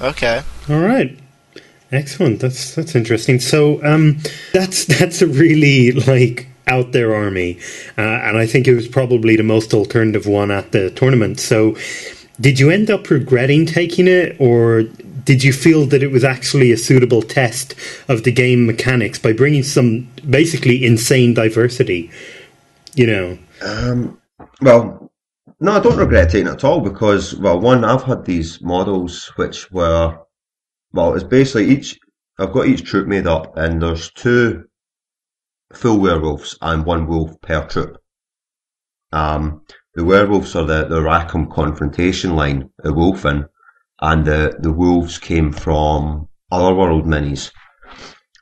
Okay. All right. Excellent. That's interesting. So that's a really out there army, and I think it was probably the most alternative one at the tournament. So, did you end up regretting taking it, or did you feel that it was actually a suitable test of the game mechanics by bringing some basically insane diversity? Well, no, I don't regret taking it at all because, well, one, I've had these models which were, well, it's basically I've got each troop made up and there's 2 full werewolves and 1 wolf per troop. The werewolves are the Rackham confrontation line, the wolfen, and the wolves came from Otherworld minis.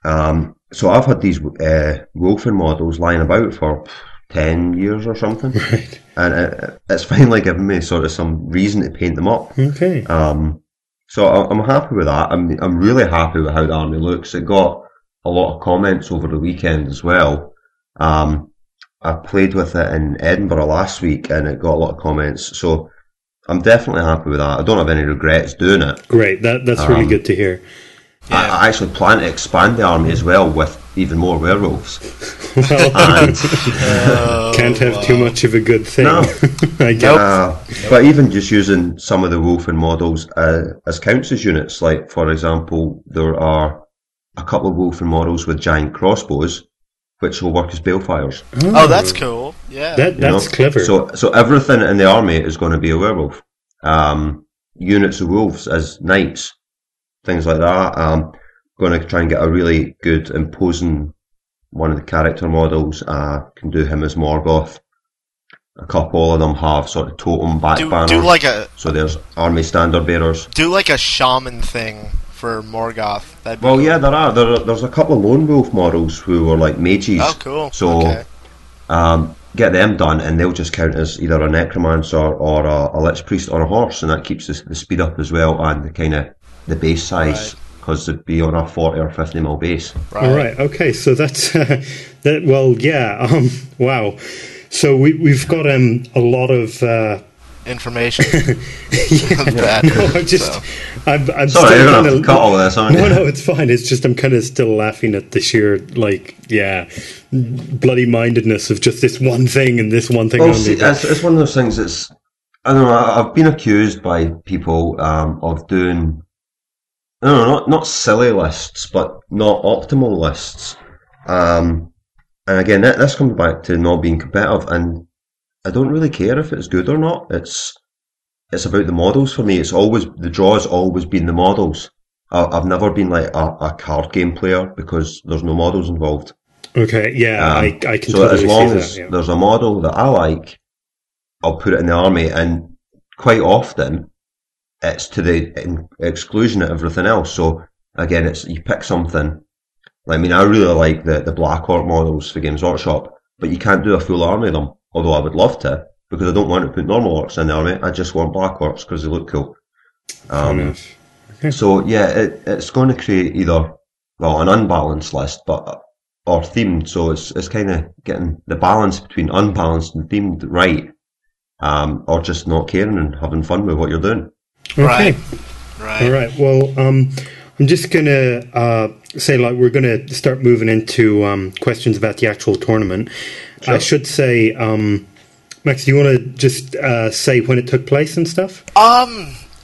So I've had these wolfen models lying about for 10 years or something. Right. And it's finally given me sort of some reason to paint them up. Okay. So I'm happy with that. I'm really happy with how the army looks. It got a lot of comments over the weekend as well. I played with it in Edinburgh last week and it got a lot of comments. So I'm definitely happy with that. I don't have any regrets doing it. Great. That's really good to hear. Yeah. I actually plan to expand the army as well with even more werewolves. Well, can't have too much of a good thing. No. I guess. But even just using some of the wolfen models as counts as units, like for example, there are a couple of wolfen models with giant crossbows, which will work as balefires. Oh, that's cool. Yeah. That's clever. So everything in the army is going to be a werewolf. Units of wolves as knights, things like that. Going to try and get a really good, imposing one of the character models. Can do him as Morgoth. A couple of them have sort of totem back banners. So there's army standard bearers. Do like a shaman thing for Morgoth. There's a couple of lone wolf models who were like mages. Oh, cool. So, get them done, and they'll just count as either a necromancer or a lich priest on a horse, and that keeps the speed up as well, and the base size, because they'd be on a 40 or 50 mil base. All right. Okay. So that's that. Well, yeah. Wow. So we've got a lot of. Information. Yeah. I'm sorry, you're going to have to cut all this, aren't you? No, it's fine. It's just I'm kind of still laughing at the sheer, bloody mindedness of just this one thing and this one thing only. See, it's one of those things that's, I don't know, I've been accused by people of doing, I don't know, not silly lists, but not optimal lists. And again, this comes back to not being competitive, and I don't really care if it's good or not. It's about the models for me. It's always, the draw has always been the models. I've never been like a card game player because there's no models involved. Okay, yeah, I can so totally as long see as that, yeah. there's a model that I like, I'll put it in the army, and quite often it's to the exclusion of everything else. So again, it's, you pick something. I mean, I really like the Black Orc models for Games Workshop, but you can't do a full army of them. Although I would love to, because I don't want to put normal orcs in the army. I just want black orcs because they look cool. Okay. So yeah, it's going to create either, well, an unbalanced list, or themed. So it's kind of getting the balance between unbalanced and themed right, or just not caring and having fun with what you're doing. Okay. Right. All right. Well, I'm just gonna say we're gonna start moving into questions about the actual tournament. Sure. I should say, Max, do you want to just say when it took place and stuff?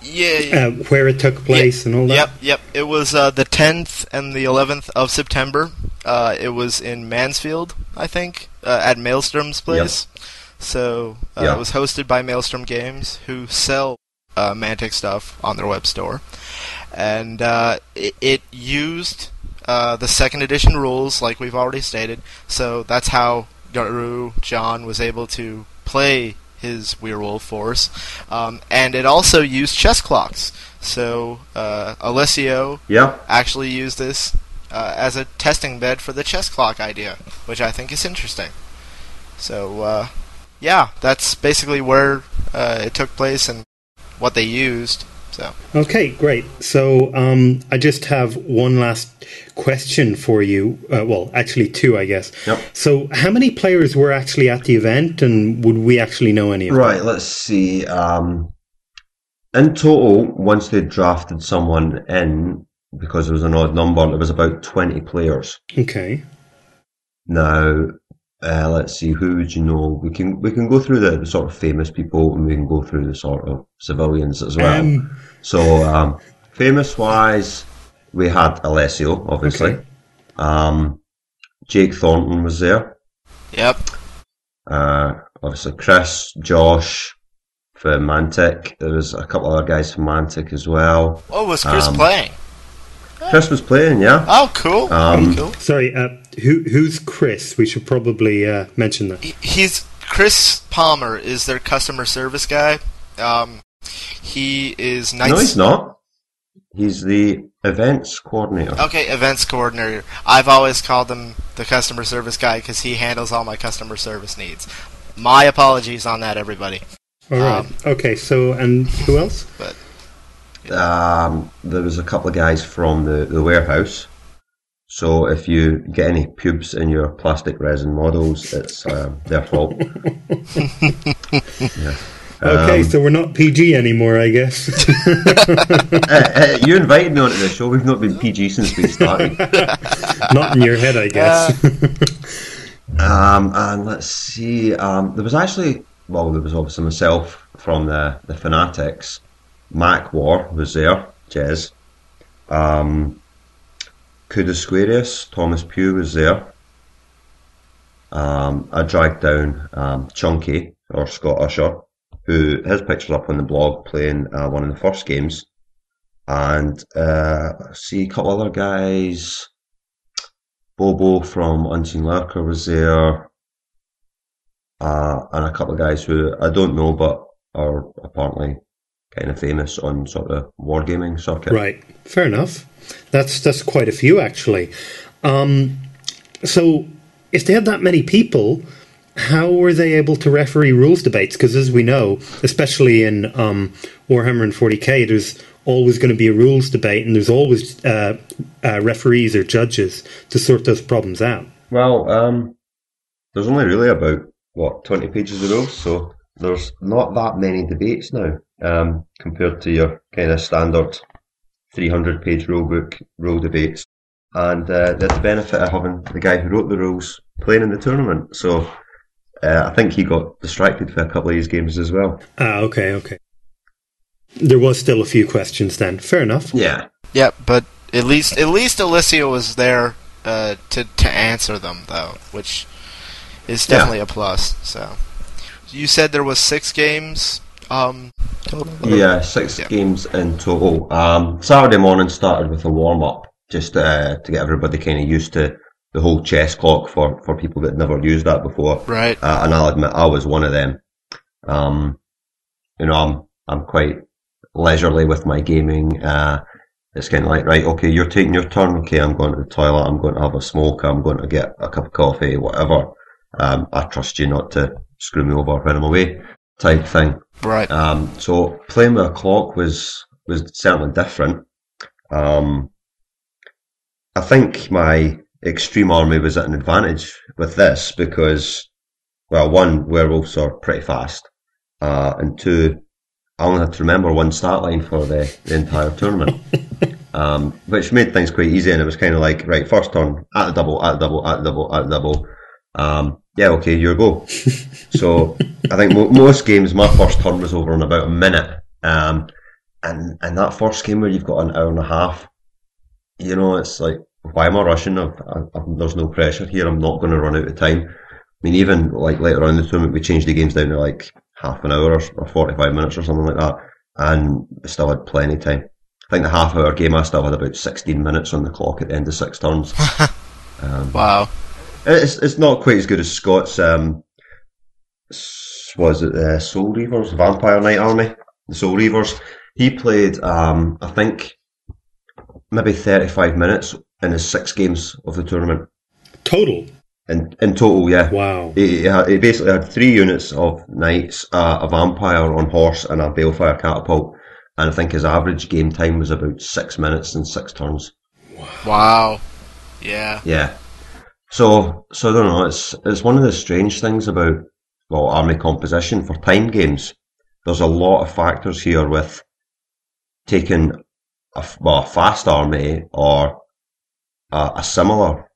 Yeah. Where it took place and all that? Yep. It was the 10th and the 11th of September. It was in Mansfield, I think, at Maelstrom's place. Yep. So it was hosted by Maelstrom Games, who sell Mantic stuff on their web store. And it used the 2nd edition rules, like we've already stated. So that's how Guru John was able to play his werewolf force, and it also used chess clocks. So Alessio actually used this as a testing bed for the chess clock idea, which I think is interesting. So that's basically where it took place and what they used. So. Okay, great. So I just have one last question for you. Well, actually 2, I guess. Yep. So how many players were actually at the event, and would we actually know any of them? Right, let's see. in total, once they drafted someone in, because there was an odd number, there was about 20 players. Okay. Now, let's see, who would you know? We can go through the sort of famous people, and we can go through the sort of civilians as well. So, famous-wise, we had Alessio, obviously. Okay. Jake Thornton was there. Yep. Obviously Chris, Josh from Mantic. There was a couple of other guys from Mantic as well. Oh, was Chris playing? Chris was playing, yeah. Oh, cool. Cool. Sorry, who's Chris? We should probably mention that. He's Chris Palmer is their customer service guy. He is nice. No, he's not. He's the events coordinator. Okay, events coordinator. I've always called him the customer service guy because he handles all my customer service needs. My apologies on that, everybody. All right. Okay, so, and who else? But there was a couple of guys from the warehouse. So if you get any pubes in your plastic resin models, it's their fault. Yeah. Okay, so we're not PG anymore, I guess. You invited me onto the show. We've not been PG since we started. Not in your head, I guess. And let's see. There was obviously myself from the Fanatics. Mac War was there. Jez. Kudasquarius, Thomas Pugh was there. I dragged down Chunky, or Scott Usher, who his picture's up on the blog playing one of the first games. And see a couple other guys. Bobo from Unseen Lurker was there. And a couple of guys who I don't know but are apparently kind of famous on sort of wargaming circuit. Right, fair enough. That's quite a few, actually. So, if they had that many people, how were they able to referee rules debates? Because as we know, especially in Warhammer and 40k, there's always going to be a rules debate, and there's always referees or judges to sort those problems out. Well, there's only really about 20 pages of rules, so there's not that many debates now compared to your kind of standard 300-page rule debates. And the benefit of having the guy who wrote the rules playing in the tournament. So I think he got distracted for a couple of these games as well. Okay. There was still a few questions then. Fair enough. Yeah. Yeah, but at least Alessio was there to answer them, though, which is definitely a plus. So you said there was 6 games total? Yeah, 6 games in total. Saturday morning started with a warm-up, just to get everybody kind of used to the whole chess clock for people that never used that before. Right. And I'll admit I was one of them. I'm quite leisurely with my gaming. It's kind of like, right, okay, you're taking your turn. Okay, I'm going to the toilet. I'm going to have a smoke. I'm going to get a cup of coffee, whatever. I trust you not to screw me over when I'm away, type thing. Right. So playing with a clock was certainly different. I think my extreme army was at an advantage with this because, well, 1, werewolves are pretty fast, and 2, I only had to remember one stat line for the entire tournament, which made things quite easy. And it was kind of like, right, first turn, at the double, at the double, at the double, at the double. Yeah, okay, your go. So I think most games, my first turn was over in about a minute. And that first game where you've got an hour and a half, it's like, why am I rushing? There's no pressure here. I'm not going to run out of time. I mean, even like later on in the tournament, we changed the games down to like half an hour or 45 minutes or something like that, and I still had plenty of time. I think the half-hour game, I still had about 16 minutes on the clock at the end of 6 turns. Wow. It's not quite as good as Scott's, was it Soul Reavers, Vampire Knight Army? The Soul Reavers. He played, I think, maybe 35 minutes in his 6 games of the tournament. Total? In total, yeah. Wow. He basically had 3 units of knights, a vampire on horse, and a balefire catapult. And I think his average game time was about 6 minutes and 6 turns. Wow. Yeah. Yeah. So I don't know. It's one of the strange things about army composition for time games. There's a lot of factors here with taking a fast army or a similar,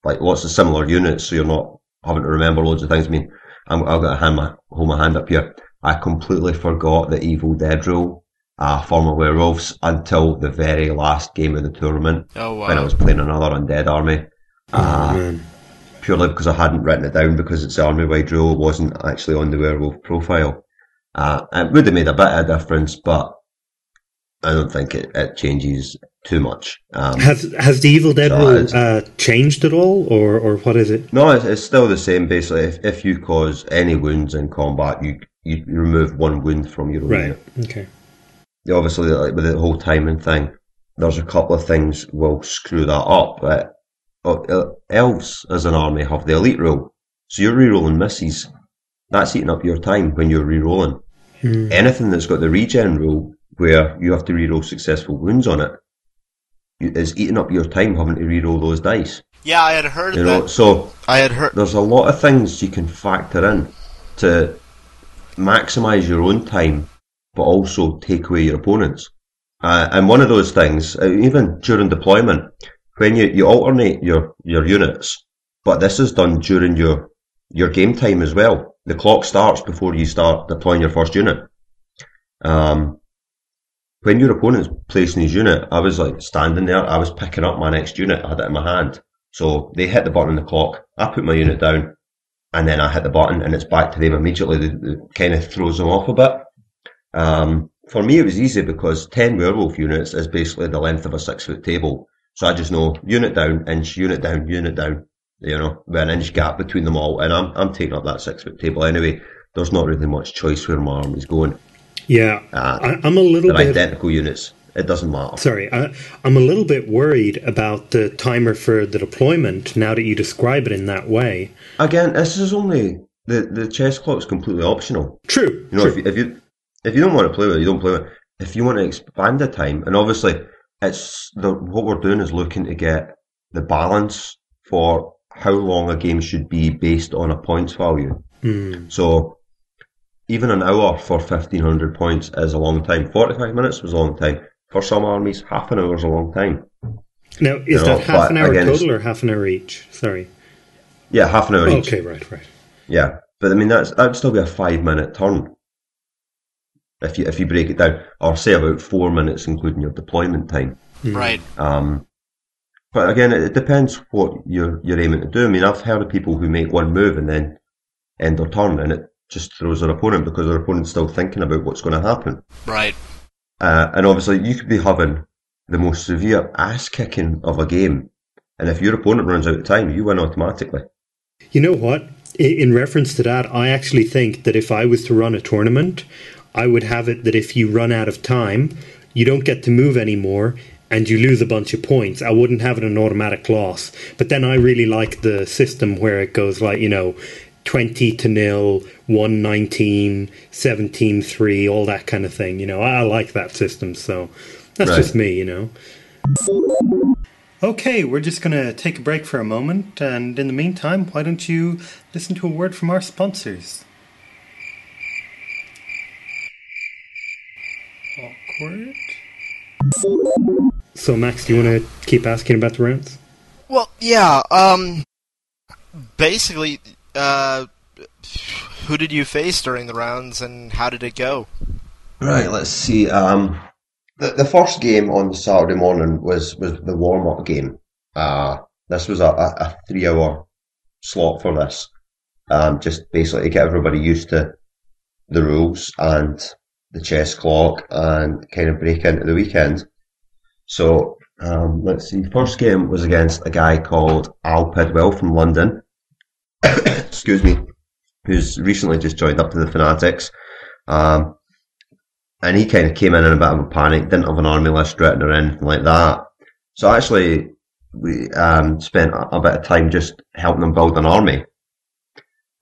like lots of similar units, so you're not having to remember loads of things. I mean, I've got to hold my hand up here. I completely forgot the Evil Dead rule for my werewolves until the very last game of the tournament. Oh, wow. When I was playing another undead army. Purely because I hadn't written it down, because it's the army-wide rule, it wasn't actually on the werewolf profile. It would have made a bit of a difference, but I don't think it changes too much. Has the Evil Dead rule changed at all, or what is it? No, it's still the same, basically. If you cause any wounds in combat, you remove one wound from your own unit. Okay. Obviously, like with the whole timing thing, there's a couple of things will screw that up, but elves as an army have the elite rule, so you're re-rolling misses. That's eating up your time when you're re-rolling. Anything that's got the regen rule, where you have to re-roll successful wounds on it, is eating up your time having to re-roll those dice. Yeah, I had heard that. So I had heard. There's a lot of things you can factor in to maximise your own time, but also take away your opponents. And one of those things, even during deployment, when you alternate your units, but this is done during your game time as well. The clock starts before you start deploying your first unit. When your opponent's placing his unit, I was like standing there, I was picking up my next unit, I had it in my hand. So they hit the button on the clock, I put my unit down, and then I hit the button and it's back to them immediately. It kind of throws them off a bit. For me it was easy because 10 werewolf units is basically the length of a 6-foot table. So I just know unit down, inch, unit down, with an inch gap between them all, and I'm taking up that 6-foot table anyway. There's not really much choice where my army's going. Yeah, I'm a little bit... identical units, it doesn't matter. Sorry, I'm a little bit worried about the timer for the deployment now that you describe it in that way. Again, this is only... The chess clock's completely optional. True. True. If you don't want to play with it, you don't play with it. If you want to expand the time, and obviously what we're doing is looking to get the balance for how long a game should be based on a points value. So even an hour for 1,500 points is a long time. 45 minutes was a long time. For some armies, half an hour is a long time. Now, is that half an hour total or half an hour each? Sorry. Yeah, half an hour each. Okay, right. Yeah, but I mean that would still be a 5-minute turn if you break it down, or say about 4 minutes including your deployment time. Right. But again, it depends what you're aiming to do. I mean, I've heard of people who make one move and then end their turn, and it just throws their opponent because their opponent's still thinking about what's going to happen. Right. And obviously, you could be having the most severe ass kicking of a game, and if your opponent runs out of time, you win automatically. You know what? In reference to that, I actually think that if I was to run a tournament, I would have it that if you run out of time, you don't get to move anymore, and you lose a bunch of points. I wouldn't have it an automatic loss. But then I really like the system where it goes like, 20-0, 1-19, 17-3, all that kind of thing. I like that system, so that's just me, Okay, we're just going to take a break for a moment, and in the meantime, why don't you listen to a word from our sponsors? Awkward. So, Max, do you want to keep asking about the rounds? Well, yeah. Basically, who did you face during the rounds, and how did it go? Right. Let's see. The first game on Saturday morning was the warm-up game. This was a 3-hour slot for this. Just basically to get everybody used to the rules and the chess clock and kind of break into the weekend. So, let's see. First game was against a guy called Al Pidwell from London. Excuse me. Who's recently just joined up to the Fanatics. And he kind of came in a bit of a panic, didn't have an army list written or anything like that. So actually, we spent a bit of time just helping him build an army.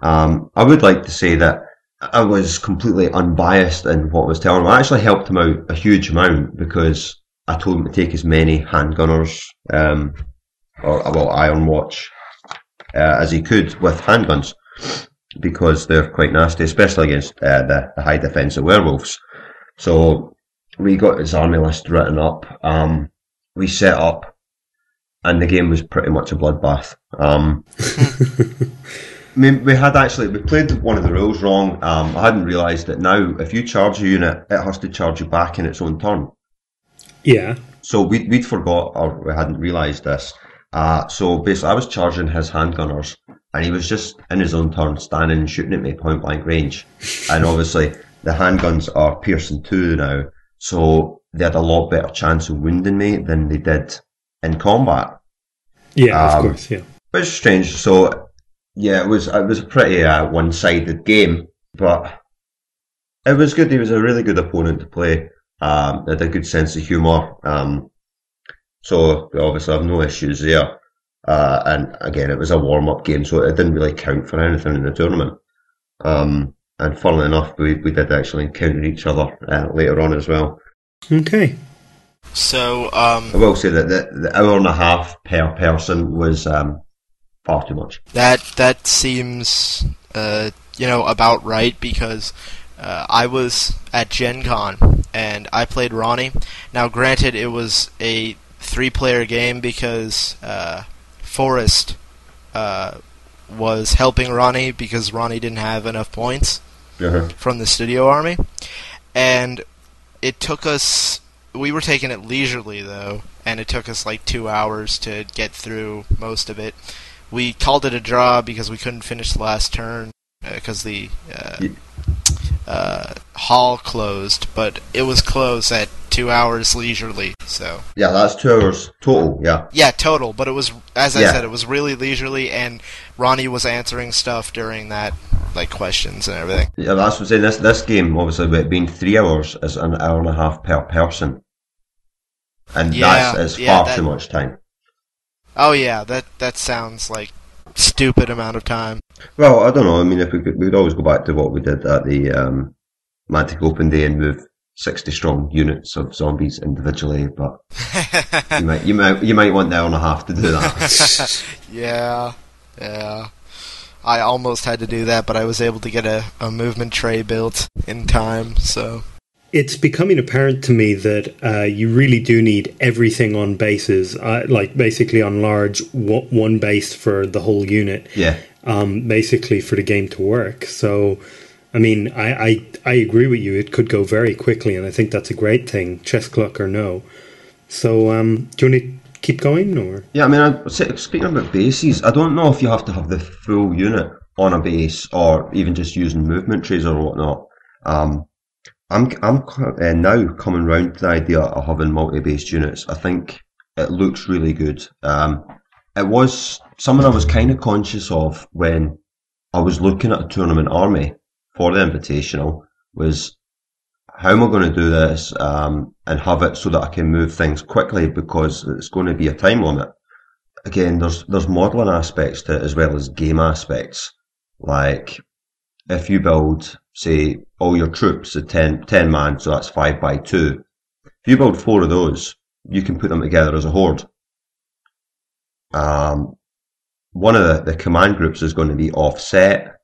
I would like to say that I was completely unbiased in what I was telling him. I actually helped him out a huge amount because I told him to take as many handgunners, Iron Watch, as he could with handguns, because they're quite nasty, especially against the high defensive werewolves. So we got his army list written up. We set up, and the game was pretty much a bloodbath. I mean, we played one of the rules wrong. I hadn't realised that now, if you charge a unit, it has to charge you back in its own turn. Yeah. So we'd forgot, or we hadn't realised this. So basically, I was charging his handgunners, and he was just in his own turn, standing and shooting at me point blank range. And obviously, the handguns are Pearson 2 now, so they had a lot better chance of wounding me than they did in combat. Yeah, of course, yeah. Which is strange. So yeah, it was a pretty one-sided game, but it was good. He was a really good opponent to play. Had a good sense of humour. So obviously I have no issues there. And again, it was a warm-up game, so it didn't really count for anything in the tournament. And funnily enough, we did actually encounter each other later on as well. Okay. So I will say that the hour and a half per person was far too much. That seems about right, because I was at Gen Con and I played Ronnie. Now granted, it was a 3-player game because Forrest was helping Ronnie because Ronnie didn't have enough points from the studio army, and it took us. We were taking it leisurely though, and it took us like 2 hours to get through most of it. We called it a draw because we couldn't finish the last turn because the hall closed, but it was closed at 2 hours leisurely. So yeah, that's 2 hours total. Yeah, total. But it was, as I said, it was really leisurely, and Ronnie was answering stuff during that, like questions and everything. Yeah, that's what I'm saying. This game, obviously, with it being 3 hours, is an hour and a half per person, and that's far too much time. Oh yeah, that sounds like stupid amount of time. Well, I don't know. I mean, if we'd always go back to what we did at the Mantic Open Day and move 60 strong units of zombies individually, but you might want the hour and a half to do that. Yeah. I almost had to do that, but I was able to get a movement tray built in time, so. It's becoming apparent to me that you really do need everything on bases, like basically on large, one base for the whole unit. Yeah. Basically for the game to work. So, I mean, I agree with you. It could go very quickly, and I think that's a great thing, chess clock or no. So, do you want to keep going, or? Yeah, I mean, speaking about bases, I don't know if you have to have the full unit on a base, or even just using movement trays or whatnot. I'm now coming round to the idea of having multi-based units. I think it looks really good. It was something I was kind of conscious of when I was looking at a tournament army for the Invitational, was how am I going to do this and have it so that I can move things quickly, because it's going to be a time limit. Again, there's modelling aspects to it as well as game aspects. Like, if you build, say, all your troops at 10 man, so that's 5x2. If you build 4 of those, you can put them together as a horde. One of the command groups is going to be offset,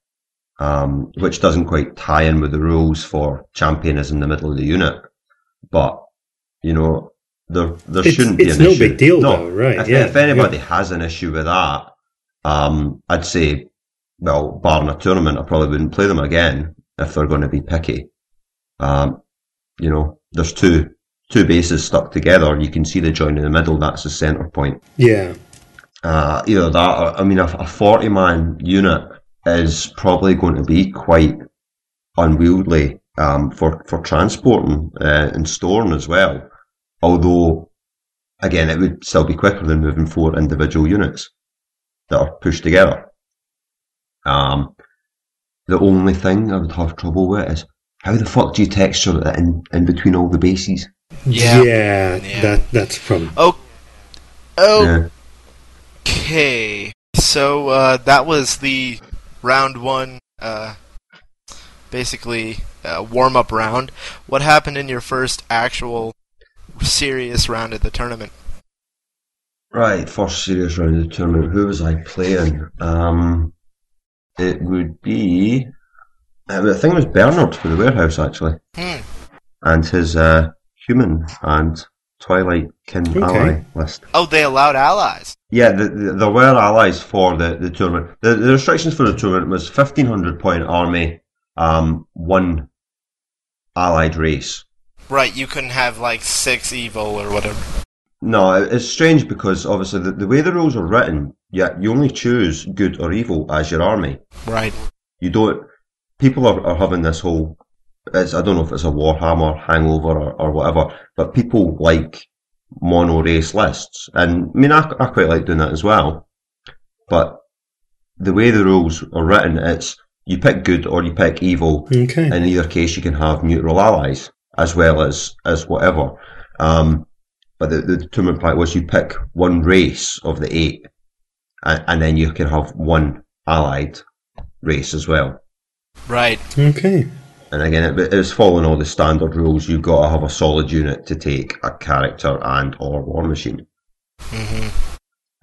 which doesn't quite tie in with the rules for champion is in the middle of the unit. But, there shouldn't be an issue. It's no big deal, though, right? If anybody has an issue with that, I'd say, well, barring a tournament, I probably wouldn't play them again if they're going to be picky. There's two bases stuck together. You can see the joint in the middle. That's the centre point. Yeah. Either that, or, I mean, a 40-man unit is probably going to be quite unwieldy for transporting and storing as well. Although, again, it would still be quicker than moving 4 individual units that are pushed together. The only thing I would have trouble with is how the fuck do you texture it in between all the bases? Yeah. That's a problem. Okay. So that was the round 1, basically warm-up round. What happened in your first actual serious round at the tournament? Right, first serious round of the tournament. Who was I playing? It would be, I think it was Bernard for the warehouse, actually. And his human and Twilight Kin ally list. Oh, they allowed allies? Yeah, there were allies for the tournament. The restrictions for the tournament was 1,500 point army, one allied race. Right, you couldn't have like 6 evil or whatever. No, it's strange because obviously the way the rules are written, you only choose good or evil as your army. Right. You don't. People are having this whole. I don't know if it's a Warhammer hangover or whatever, but people like mono race lists, and I mean I quite like doing that as well. But the way the rules are written, it's you pick good or you pick evil. Okay. In either case, you can have neutral allies as well as whatever. But the tournament pack was you pick one race of the 8, and then you can have one allied race as well. Right. Okay. And again, it was following all the standard rules. You've got to have a solid unit to take a character and or war machine. Mm-hmm.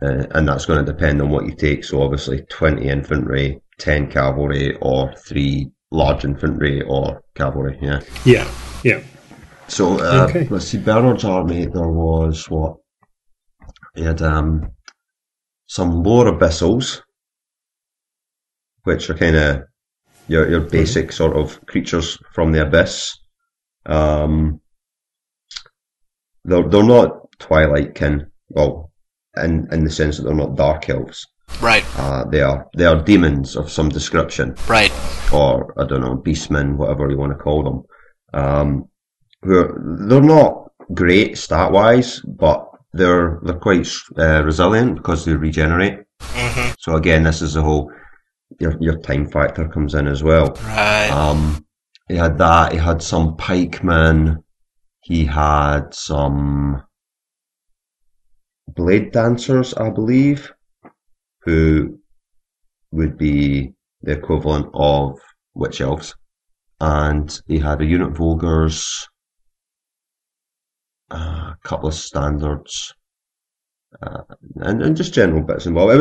And that's going to depend on what you take. So obviously 20 infantry, 10 cavalry, or 3 large infantry or cavalry. Yeah. Yeah. Yeah. So let's see. Bernard's army. There was what? He had some lower abyssals, which are kind of your basic sort of creatures from the abyss. They're not Twilight Kin, well, in the sense that they're not dark elves. Right. They are demons of some description. Right. Or I don't know, beastmen, whatever you want to call them. They're not great stat wise, but they're quite resilient because they regenerate. Mm-hmm. So again, this is the whole your time factor comes in as well. Right. He had that. He had some pikemen. He had some blade dancers, I believe, who would be the equivalent of witch elves. And he had a unit of ogres, a couple of standards, and just general bits involved.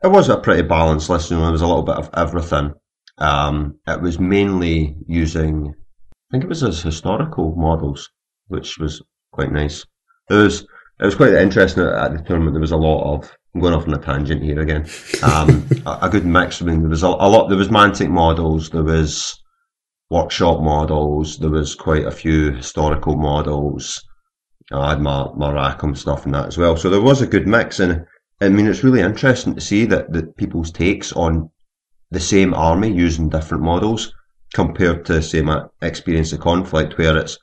It was a pretty balanced list. There was a little bit of everything. It was mainly using, I think it was as historical models, which was quite nice. It was quite interesting at the tournament. There was a lot of, I'm going off on a tangent here again. A good mix. I mean, there was a lot. There was Mantic models. There was workshop models. There was quite a few historical models. I had my Rackham stuff and that as well. So there was a good mix, and I mean, it's really interesting to see that people's takes on the same army using different models compared to, say, my experience of Conflict, where it's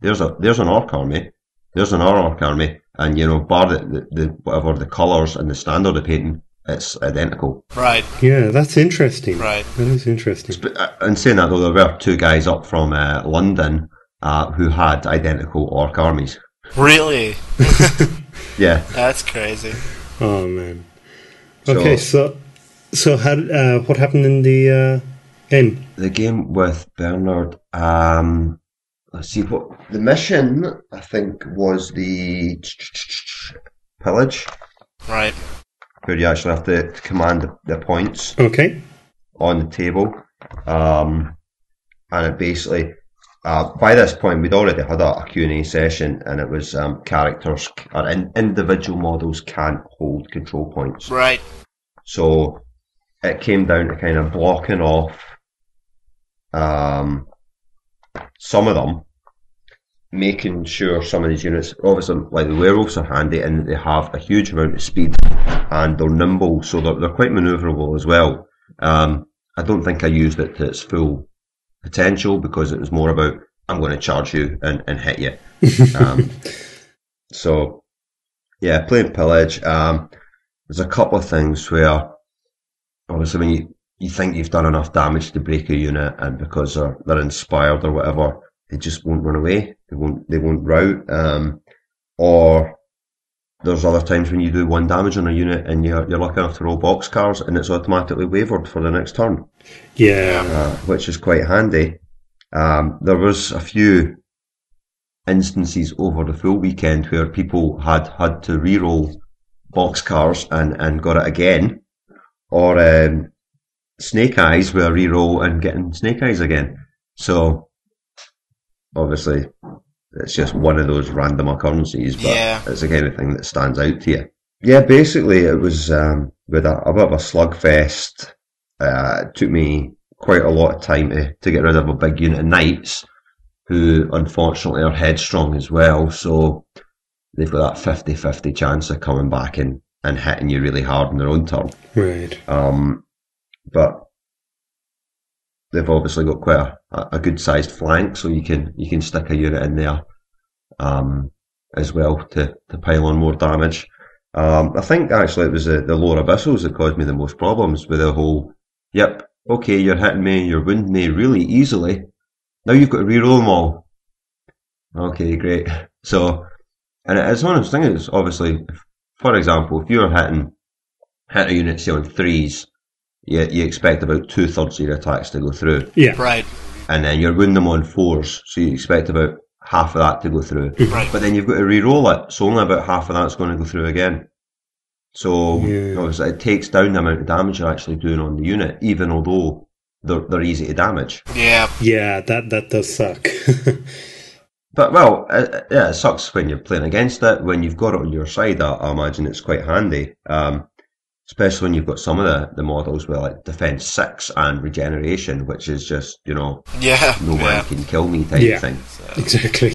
there's an orc army, there's another orc army, and bar the whatever the colours and the standard of painting, it's identical. Right. Yeah, that's interesting. Right. That is interesting. And saying that, though, there were 2 guys up from London who had identical orc armies. Really? Yeah. That's crazy. Oh man. Okay, so how what happened in the game? The game with Bernard. Let's see what the mission. I think was the pillage. Right. Where you actually have to command the points. Okay. On the table, and it basically. By this point, we'd already had a Q&A session, and it was characters or individual models can't hold control points. Right. So it came down to kind of blocking off some of them, making sure some of these units, obviously, like the werewolves are handy in that they have a huge amount of speed and they're nimble, so they're quite manoeuvrable as well. I don't think I used it to its full potential because it was more about I'm going to charge you and hit you. So yeah, playing pillage. There's a couple of things where obviously when you think you've done enough damage to break a unit, and because they're inspired or whatever, they just won't run away. They won't rout. Or there's other times when you do 1 damage on a unit and you're lucky enough to roll boxcars and it's automatically wavered for the next turn. Yeah. Which is quite handy. There was a few instances over the full weekend where people had to re-roll boxcars and got it again. Or Snake Eyes were re-roll and getting Snake Eyes again. So obviously it's just one of those random occurrences, but Yeah. it's the kind of thing that stands out to you. Yeah, basically it was with a bit of a slugfest. It took me quite a lot of time to get rid of a big unit of knights, who unfortunately are headstrong as well, so they've got that 50-50 chance of coming back and hitting you really hard on their own turn. Right. But they've obviously got quite a good sized flank, so you can stick a unit in there as well to pile on more damage. I think actually it was the lower abyssals that caused me the most problems with the whole, yep, okay, you're hitting me, you're wounding me really easily, now you've got to reroll them all. Okay, great. So, and it's one of those things, obviously, for example, if you're hitting a unit, say, on 3s, you expect about 2/3 of your attacks to go through. Yeah. Right. And then you're wounding them on 4s, so you expect about half of that to go through. Right. But then you've got to re-roll it, so only about half of that's going to go through again. So obviously it takes down the amount of damage you're actually doing on the unit, even although they're easy to damage. Yeah. Yeah, that does suck. But, well, yeah, it sucks when you're playing against it. When you've got it on your side, I imagine it's quite handy. Especially when you've got some of the models with like defense 6 and regeneration, which is just, Yeah. no man can kill me type thing. Exactly.